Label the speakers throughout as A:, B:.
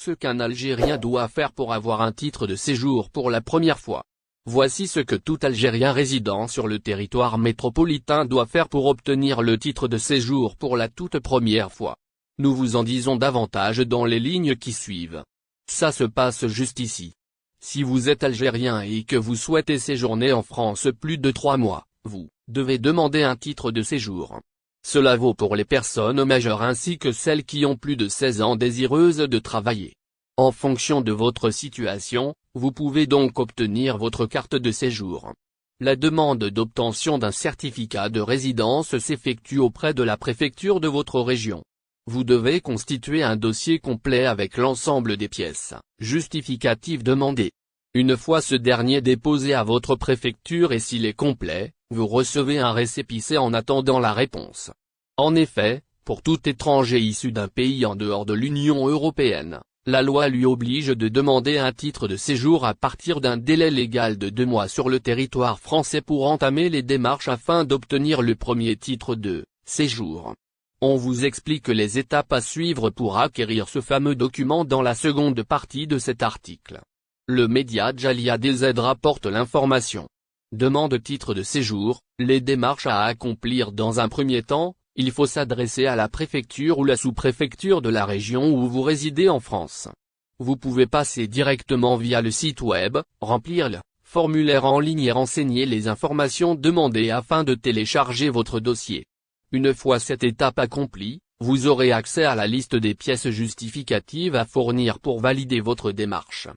A: Ce qu'un Algérien doit faire pour avoir un titre de séjour pour la première fois. Voici ce que tout Algérien résidant sur le territoire métropolitain doit faire pour obtenir le titre de séjour pour la toute première fois. Nous vous en disons davantage dans les lignes qui suivent. Ça se passe juste ici. Si vous êtes Algérien et que vous souhaitez séjourner en France plus de 3 mois, vous devez demander un titre de séjour. Cela vaut pour les personnes majeures ainsi que celles qui ont plus de 16 ans désireuses de travailler. En fonction de votre situation, vous pouvez donc obtenir votre carte de séjour. La demande d'obtention d'un certificat de résidence s'effectue auprès de la préfecture de votre région. Vous devez constituer un dossier complet avec l'ensemble des pièces justificatives demandées. Une fois ce dernier déposé à votre préfecture et s'il est complet, vous recevez un récépissé en attendant la réponse. En effet, pour tout étranger issu d'un pays en dehors de l'Union européenne, la loi lui oblige de demander un titre de séjour à partir d'un délai légal de 2 mois sur le territoire français pour entamer les démarches afin d'obtenir le premier titre de séjour. On vous explique les étapes à suivre pour acquérir ce fameux document dans la seconde partie de cet article. Le média Jalia DZ rapporte l'information. Demande titre de séjour, les démarches à accomplir dans un premier temps, il faut s'adresser à la préfecture ou la sous-préfecture de la région où vous résidez en France. Vous pouvez passer directement via le site web, remplir le formulaire en ligne et renseigner les informations demandées afin de télécharger votre dossier. Une fois cette étape accomplie, vous aurez accès à la liste des pièces justificatives à fournir pour valider votre démarche.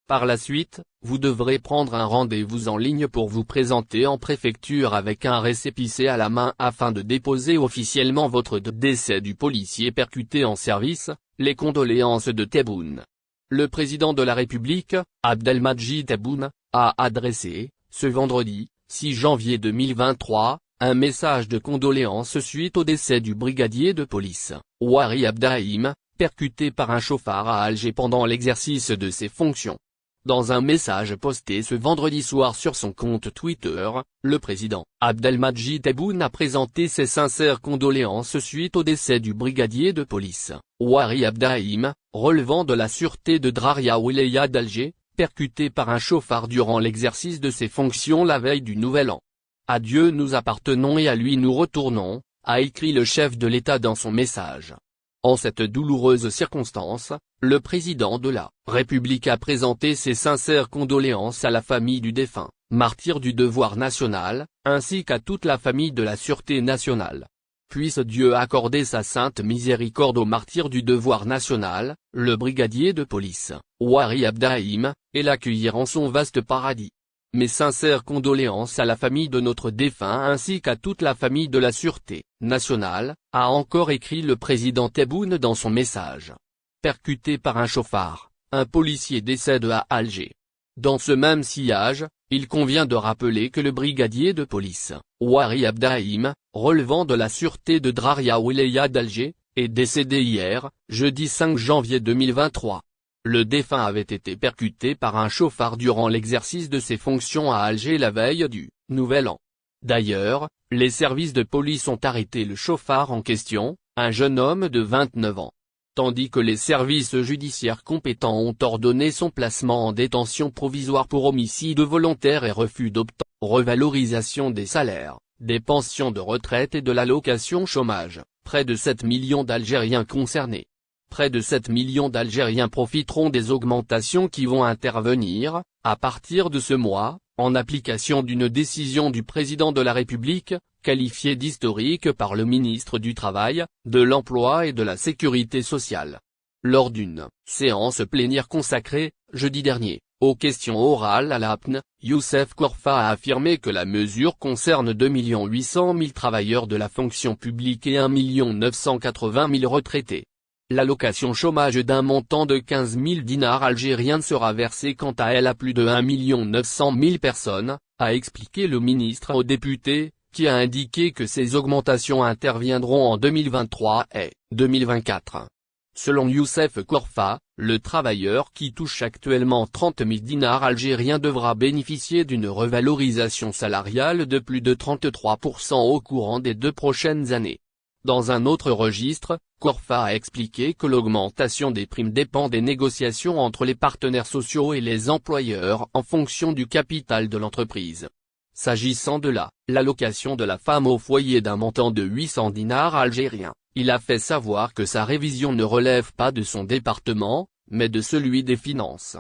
A: Par la suite, vous devrez prendre un rendez-vous en ligne pour vous présenter en préfecture avec un récépissé à la main afin de déposer officiellement votre décès du policier percuté en service, les condoléances de Tebboune. Le président de la République, Abdelmadjid Tebboune, a adressé, ce vendredi, 6 janvier 2023, un message de condoléances suite au décès du brigadier de police, Ouari Abdaïm, percuté par un chauffard à Alger pendant l'exercice de ses fonctions. Dans un message posté ce vendredi soir sur son compte Twitter, le président Abdelmadjid Tebboune a présenté ses sincères condoléances suite au décès du brigadier de police, Ouari Abdaïm, relevant de la sûreté de Draria Wilaya d'Alger, percuté par un chauffard durant l'exercice de ses fonctions la veille du Nouvel An. À Dieu nous appartenons et à lui nous retournons, a écrit le chef de l'État dans son message. En cette douloureuse circonstance, le président de la République a présenté ses sincères condoléances à la famille du défunt, martyr du devoir national, ainsi qu'à toute la famille de la Sûreté nationale. Puisse Dieu accorder sa sainte miséricorde au martyr du devoir national, le brigadier de police, Ouari Abdaïm, et l'accueillir en son vaste paradis. Mes sincères condoléances à la famille de notre défunt ainsi qu'à toute la famille de la Sûreté nationale, a encore écrit le président Tebboune dans son message. Percuté par un chauffard, un policier décède à Alger. Dans ce même sillage, il convient de rappeler que le brigadier de police, Ouari Abdaïm, relevant de la sûreté de Draria Wilaya d'Alger, est décédé hier, jeudi 5 janvier 2023. Le défunt avait été percuté par un chauffard durant l'exercice de ses fonctions à Alger la veille du Nouvel An. D'ailleurs, les services de police ont arrêté le chauffard en question, un jeune homme de 29 ans. Tandis que les services judiciaires compétents ont ordonné son placement en détention provisoire pour homicide volontaire et refus d'obtempérer, revalorisation des salaires, des pensions de retraite et de l'allocation chômage, près de 7 millions d'Algériens concernés. Près de 7 millions d'Algériens profiteront des augmentations qui vont intervenir, à partir de ce mois, en application d'une décision du président de la République, qualifiée d'historique par le ministre du Travail, de l'Emploi et de la Sécurité sociale. Lors d'une séance plénière consacrée, jeudi dernier, aux questions orales à l'APN, Youssef Korfa a affirmé que la mesure concerne 2 800 000 travailleurs de la fonction publique et 1 980 000 retraités. L'allocation chômage d'un montant de 15 000 dinars algériens sera versée quant à elle à plus de 1 900 000 personnes, a expliqué le ministre aux députés, qui a indiqué que ces augmentations interviendront en 2023 et 2024. Selon Youssef Korfa, le travailleur qui touche actuellement 30 000 dinars algériens devra bénéficier d'une revalorisation salariale de plus de 33% au courant des 2 prochaines années. Dans un autre registre, Corfa a expliqué que l'augmentation des primes dépend des négociations entre les partenaires sociaux et les employeurs en fonction du capital de l'entreprise. S'agissant de l'allocation de la femme au foyer d'un montant de 800 dinars algériens, il a fait savoir que sa révision ne relève pas de son département, mais de celui des finances.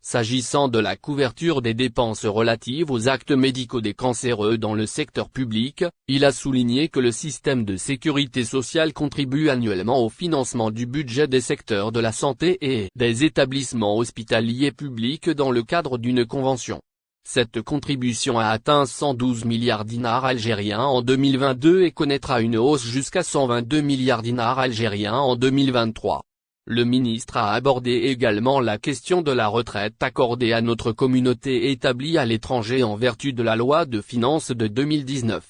A: S'agissant de la couverture des dépenses relatives aux actes médicaux des cancéreux dans le secteur public, il a souligné que le système de sécurité sociale contribue annuellement au financement du budget des secteurs de la santé et des établissements hospitaliers publics dans le cadre d'une convention. Cette contribution a atteint 112 milliards dinars algériens en 2022 et connaîtra une hausse jusqu'à 122 milliards dinars algériens en 2023. Le ministre a abordé également la question de la retraite accordée à notre communauté établie à l'étranger en vertu de la loi de finances de 2019.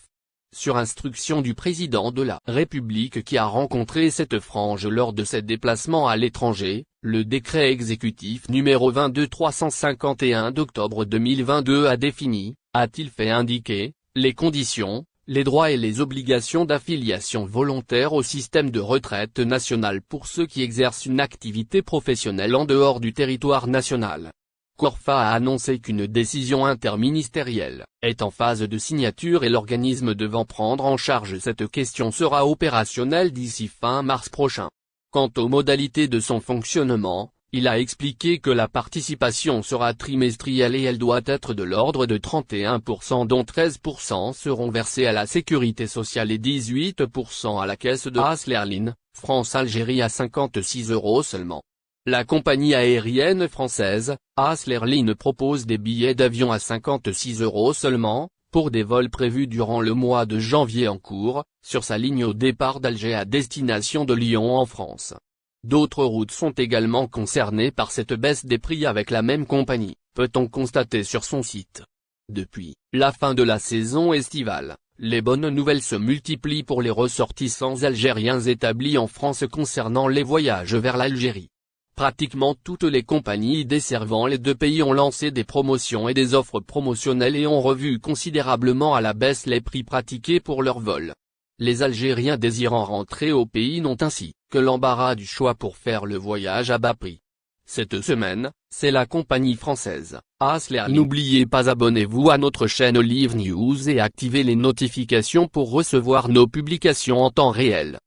A: Sur instruction du président de la République qui a rencontré cette frange lors de ses déplacements à l'étranger, le décret exécutif numéro 22351 d'octobre 2022 a défini, a-t-il fait indiquer, les conditions, les droits et les obligations d'affiliation volontaire au système de retraite national pour ceux qui exercent une activité professionnelle en dehors du territoire national. Corfa a annoncé qu'une décision interministérielle est en phase de signature et l'organisme devant prendre en charge cette question sera opérationnel d'ici fin mars prochain. Quant aux modalités de son fonctionnement, il a expliqué que la participation sera trimestrielle et elle doit être de l'ordre de 31% dont 13% seront versés à la sécurité sociale et 18% à la caisse de Aslerline, France-Algérie à 56 € seulement. La compagnie aérienne française, Aslerline propose des billets d'avion à 56 € seulement, pour des vols prévus durant le mois de janvier en cours, sur sa ligne au départ d'Alger à destination de Lyon en France. D'autres routes sont également concernées par cette baisse des prix avec la même compagnie, peut-on constater sur son site. Depuis la fin de la saison estivale, les bonnes nouvelles se multiplient pour les ressortissants algériens établis en France concernant les voyages vers l'Algérie. Pratiquement toutes les compagnies desservant les deux pays ont lancé des promotions et des offres promotionnelles et ont revu considérablement à la baisse les prix pratiqués pour leurs vols. Les Algériens désirant rentrer au pays n'ont ainsi que l'embarras du choix pour faire le voyage à bas prix. Cette semaine, c'est la compagnie française, Aslerline. N'oubliez pas abonnez-vous à notre chaîne Olive News et activez les notifications pour recevoir nos publications en temps réel.